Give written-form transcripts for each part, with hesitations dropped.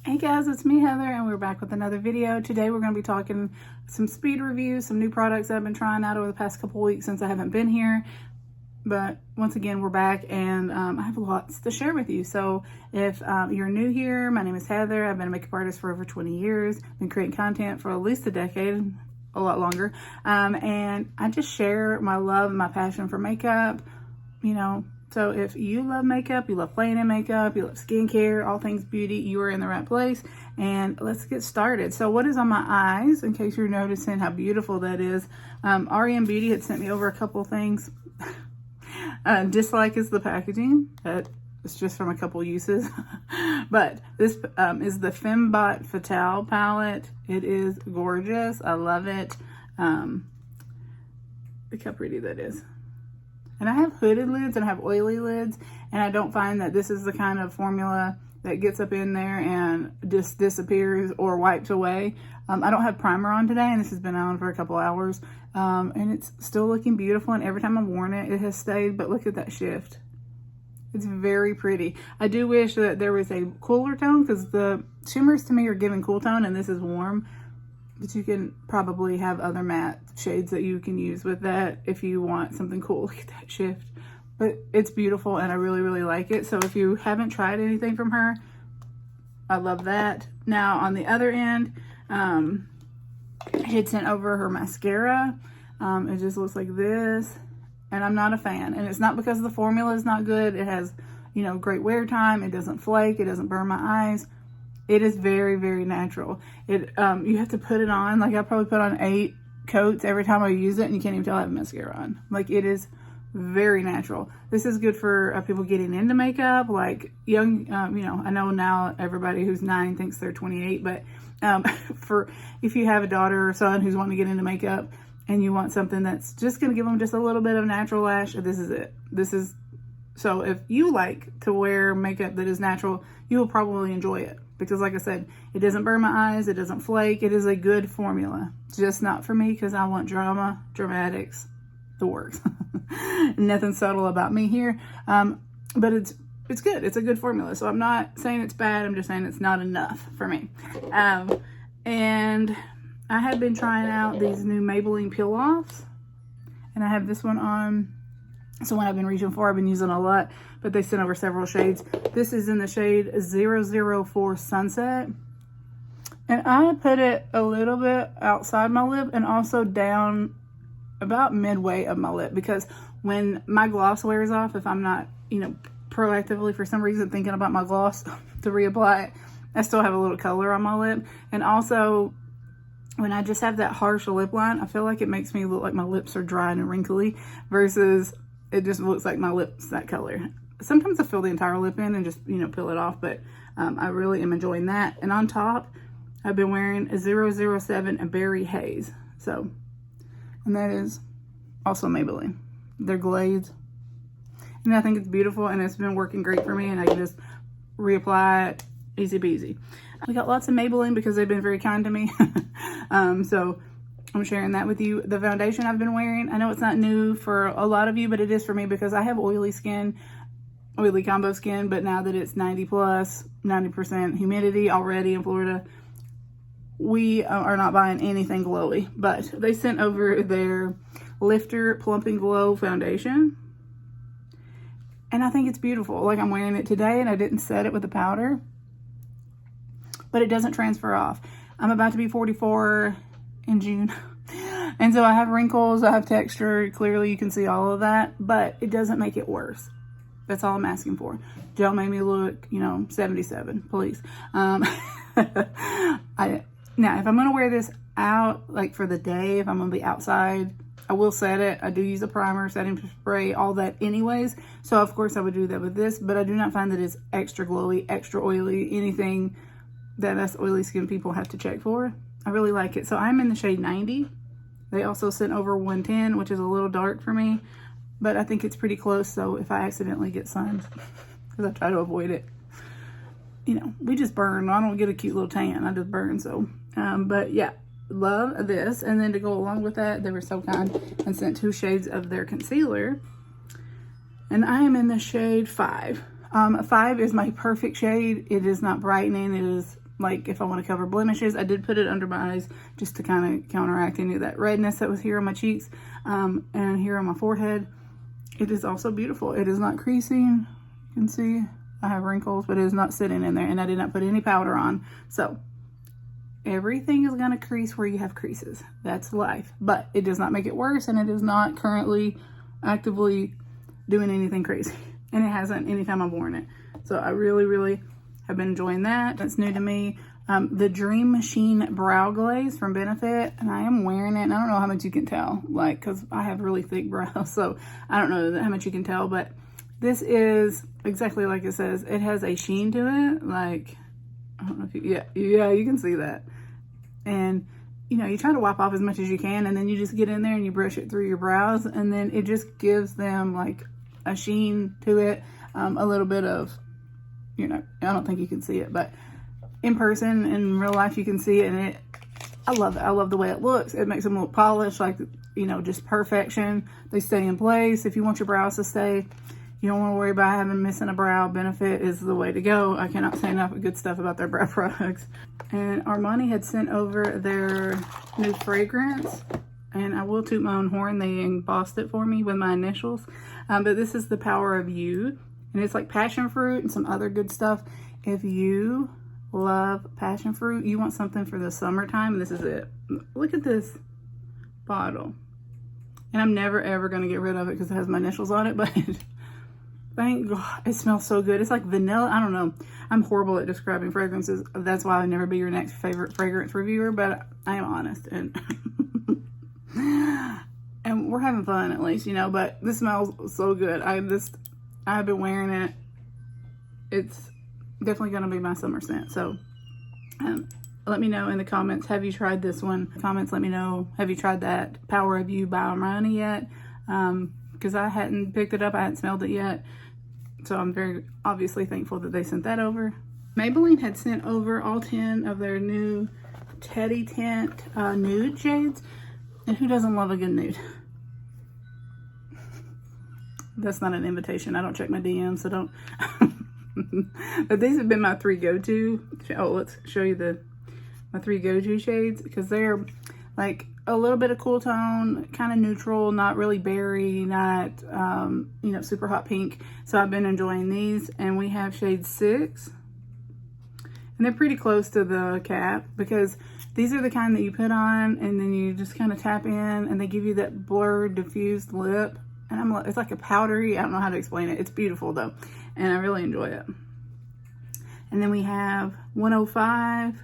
Hey guys, it's me Heather and we're back with another video. Today we're going to be talking some speed reviews, some new products I've been trying out over the past couple weeks since I haven't been here. But once again, we're back and I have lots to share with you. So if you're new here, my name is Heather. I've been a makeup artist for over 20 years. Been creating content for at least a decade, a lot longer. And I just share my love and my passion for makeup, you know. So if you love makeup, you love playing in makeup, you love skincare, all things beauty, you are in the right place. And let's get started. So what is on my eyes, in case you're noticing how beautiful that is, REM Beauty had sent me over a couple of things. Dislike is the packaging. It's just from a couple uses. But this is the Fembot Fatale palette. It is gorgeous. I love it. Look how pretty that is. And I have hooded lids and I have oily lids, and I don't find that this is the kind of formula that gets up in there and just disappears or wipes away. I don't have primer on today, and this has been on for a couple hours, and it's still looking beautiful, and every time I've worn it, it has stayed, but look at that shift. It's very pretty. I do wish that there was a cooler tone, because the shimmers to me are giving cool tone, and this is warm. But you can probably have other matte shades that you can use with that if you want something cool. Look at that shift. But it's beautiful and I really, really like it. So if you haven't tried anything from her, I love that. Now on the other end, she had sent over her mascara. It just looks like this. And I'm not a fan. And it's not because the formula is not good. It has, you know, great wear time. It doesn't flake. It doesn't burn my eyes. It is very, very natural. You have to put it on. Like I probably put on 8 coats every time I use it, and you can't even tell I have mascara on. Like it is very natural. This is good for people getting into makeup, like young, you know, I know now everybody who's 9 thinks they're 28, but for if you have a daughter or son who's wanting to get into makeup and you want something that's just going to give them just a little bit of natural lash, this is it. So if you like to wear makeup that is natural, you will probably enjoy it. Because like I said, it doesn't burn my eyes, it doesn't flake, it is a good formula. Just not for me, because I want drama, dramatics, the works. Nothing subtle about me here. But it's good, it's a good formula. So I'm not saying it's bad, I'm just saying it's not enough for me. And I have been trying out these new Maybelline peel-offs. And I have this one on. So when I've been reaching for, I've been using a lot, but they sent over several shades. This is in the shade 004 Sunset. And I put it a little bit outside my lip and also down about midway of my lip, because when my gloss wears off, if I'm not, you know, proactively for some reason thinking about my gloss to reapply it, I still have a little color on my lip. And also when I just have that harsh lip line, I feel like it makes me look like my lips are dry and wrinkly versus it just looks like my lips that color. Sometimes I fill the entire lip in and just, you know, peel it off, but I really am enjoying that. And on top, I've been wearing a 007 Berry Haze. So, and that is also Maybelline. They're glazed. And I think it's beautiful, and it's been working great for me, and I can just reapply it easy peasy. We got lots of Maybelline because they've been very kind to me. So I'm sharing that with you. The foundation I've been wearing, I know it's not new for a lot of you, but it is for me because I have oily skin, oily combo skin, but now that it's 90 plus, 90% humidity already in Florida, we are not buying anything glowy. But they sent over their Lifter Plumping Glow foundation, and I think it's beautiful. Like I'm wearing it today, and I didn't set it with a powder, but it doesn't transfer off. I'm about to be 44 in June, and so I have wrinkles, I have texture, clearly you can see all of that, but it doesn't make it worse. That's all I'm asking for. Don't make me look, you know, 77, please. Now if I'm gonna wear this out, like for the day, if I'm gonna be outside, I will set it. I do use a primer, setting spray, all that anyways, so of course I would do that with this, but I do not find that it's extra glowy, extra oily, anything that us oily skin people have to check for. I really like it. So I'm in the shade 90. They also sent over 110, which is a little dark for me, but I think it's pretty close. So if I accidentally get sun, because I try to avoid it, you know, we just burn. I don't get a cute little tan. I just burn. So, but yeah, love this. And then to go along with that, they were so kind and sent 2 shades of their concealer. And I am in the shade 5. 5 is my perfect shade. It is not brightening. It is like if I want to cover blemishes. I did put it under my eyes just to kind of counteract any of that redness that was here on my cheeks and here on my forehead. It is also beautiful. It is not creasing. You can see I have wrinkles, but it is not sitting in there, and I did not put any powder on. So everything is going to crease where you have creases. That's life, but it does not make it worse, and it is not currently actively doing anything crazy, and it hasn't anytime I've worn it. So I really have been enjoying that. That's new to me. The Dream Machine Brow Glaze from Benefit, and I am wearing it, and I don't know how much you can tell, like, because I have really thick brows, so I don't know how much you can tell, but this is exactly like it says. It has a sheen to it, like, I don't know if you, yeah, you can see that. And, you know, you try to wipe off as much as you can, and then you just get in there and you brush it through your brows, and then it just gives them, like, a sheen to it, a little bit of, you know, I don't think you can see it, but in person, in real life, you can see it, and I love it. I love the way it looks. It makes them look polished, like, you know, just perfection. They stay in place. If you want your brows to stay, you don't want to worry about missing a brow. Benefit is the way to go. I cannot say enough good stuff about their brow products. And Armani had sent over their new fragrance, and I will toot my own horn. They embossed it for me with my initials. But this is the Power of You, and it's like passion fruit and some other good stuff. If you love passion fruit, you want something for the summertime, this is it. Look at this bottle, and I'm never ever going to get rid of it because it has my initials on it, but thank God, it smells so good. It's like vanilla. I don't know, I'm horrible at describing fragrances. That's why I'll never be your next favorite fragrance reviewer, but I am honest, and and we're having fun at least, you know. But this smells so good. I've been wearing it. It's definitely going to be my summer scent. So let me know in the comments, have you tried this one? Comments, let me know, have you tried that Power of You by Armani yet? Because I hadn't picked it up, I hadn't smelled it yet, so I'm very obviously thankful that they sent that over. Maybelline had sent over all 10 of their new Teddy Tint nude shades, and who doesn't love a good nude? That's not an invitation. I don't check my DMs, so don't. But these have been my 3 go-to. Oh, let's show you my 3 go-to shades, because they're like a little bit of cool tone, kind of neutral, not really berry, not you know, super hot pink. So I've been enjoying these, and we have shade 6, and they're pretty close to the cap, because these are the kind that you put on and then you just kind of tap in, and they give you that blurred diffused lip, and it's like a powdery, I don't know how to explain it. It's beautiful though, and I really enjoy it. And then we have 105,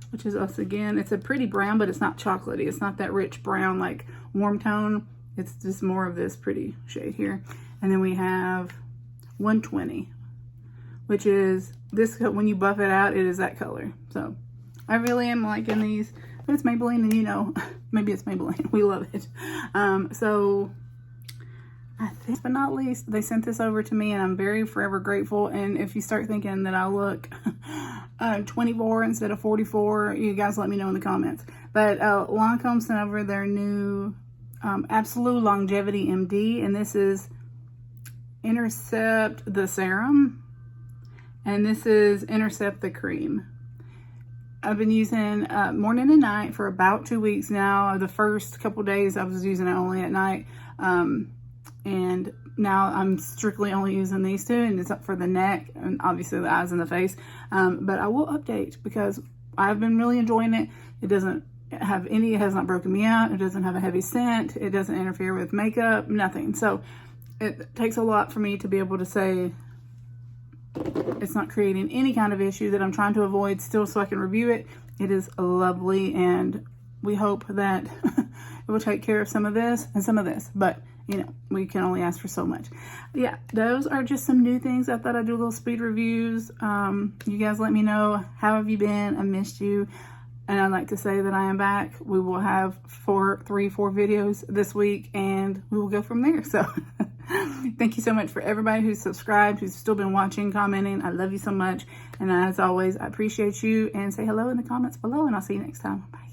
which is us again. It's a pretty brown, but it's not chocolatey. It's not that rich brown, like warm tone. It's just more of this pretty shade here. And then we have 120, which is this, when you buff it out, it is that color. So I really am liking these, but it's Maybelline, and you know, maybe it's Maybelline. We love it. So I think, but not least, they sent this over to me, and I'm very forever grateful. And if you start thinking that I look 24 instead of 44, you guys let me know in the comments. But Lancome sent over their new Absolute Longevity MD, and this is Intercept the Serum, and this is Intercept the Cream. I've been using morning and night for about 2 weeks now. The first couple days I was using it only at night. And now I'm strictly only using these 2, and it's up for the neck and obviously the eyes and the face. But I will update, because I've been really enjoying it. It doesn't have any, it has not broken me out. It doesn't have a heavy scent. It doesn't interfere with makeup, nothing. So it takes a lot for me to be able to say it's not creating any kind of issue that I'm trying to avoid still, so I can review it. It is lovely, and we hope that it will take care of some of this and some of this, but you know, we can only ask for so much. Yeah, those are just some new things. I thought I'd do little speed reviews. You guys let me know, how have you been? I missed you. And I'd like to say that I am back. We will have 4 videos this week, and we will go from there. So thank you so much for everybody who's subscribed, who's still been watching, commenting. I love you so much. And as always, I appreciate you, and say hello in the comments below, and I'll see you next time. Bye.